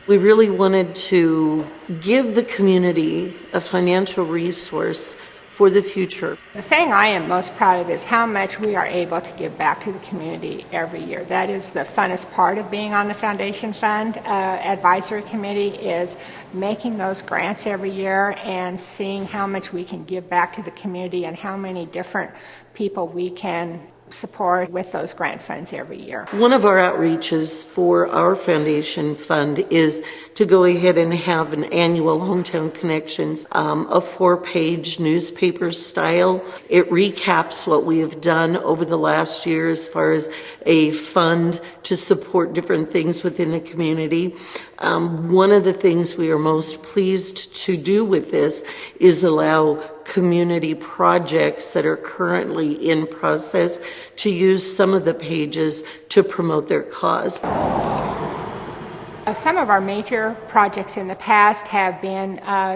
We really wanted to give the community a financial resource for the future. The thing I am most proud of is how much we are able to give back to the community every year. That is the funnest part of being on the Foundation Fund Advisory Committee, is making those grants every year and seeing how much we can give back to the community and how many different people we can support with those grant funds every year. One of our outreaches for our foundation fund is to go ahead and have an annual Hometown Connections, a 4-page newspaper style. It recaps what we have done over the last year as far as a fund to support different things within the community. One of the things we are most pleased to do with this is allow community projects that are currently in process to use some of the pages to promote their cause. Some of our major projects in the past have been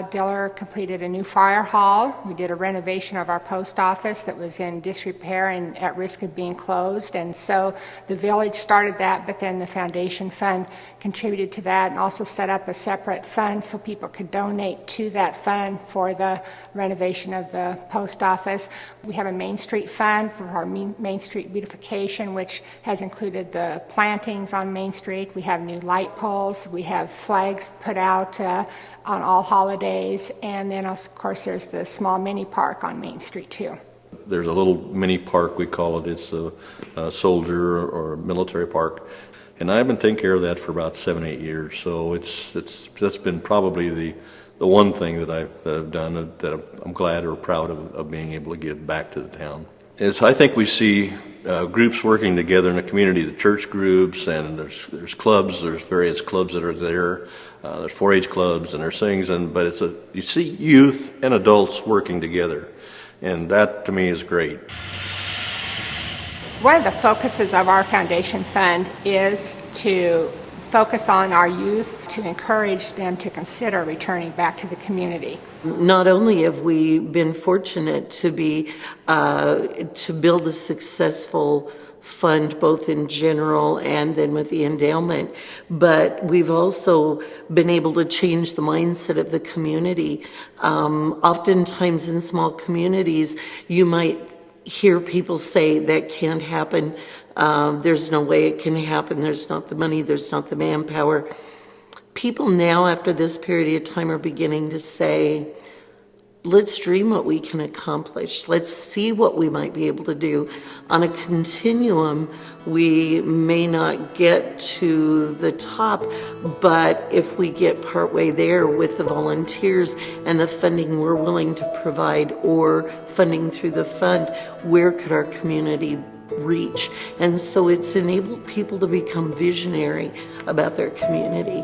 Diller completed a new fire hall. We did a renovation of our post office that was in disrepair and at risk of being closed. And so the village started that, but then the Foundation Fund contributed to that and also set up a separate fund so people could donate to that fund for the renovation of the post office. We have a Main Street Fund for our Main Street beautification, which has included the plantings on Main Street. We have new light poles. We have flags put out on all holidays, and then of course there's the small mini park on Main Street too. There's a little mini park, we call it. It's a soldier or military park, and I've been taking care of that for about 7-8 years. So that's been probably the one thing that I've done that I'm glad or proud of being able to give back to the town. I think we see groups working together in the community, the church groups, and there's clubs, there's various clubs that are there, there's 4-H clubs, and there's things, but you see youth and adults working together, and that to me is great. One of the focuses of our Foundation Fund is to focus on our youth, to encourage them to consider returning back to the community. Not only have we been fortunate to build a successful fund both in general and then with the endowment, but we've also been able to change the mindset of the community. Oftentimes in small communities, you might hear people say that can't happen. There's no way it can happen. There's not the money. There's not the manpower. People now, after this period of time, are beginning to say, let's dream what we can accomplish. Let's see what we might be able to do. On a continuum, we may not get to the top, but if we get partway there with the volunteers and the funding we're willing to provide or funding through the fund, where could our community reach? And so it's enabled people to become visionary about their community.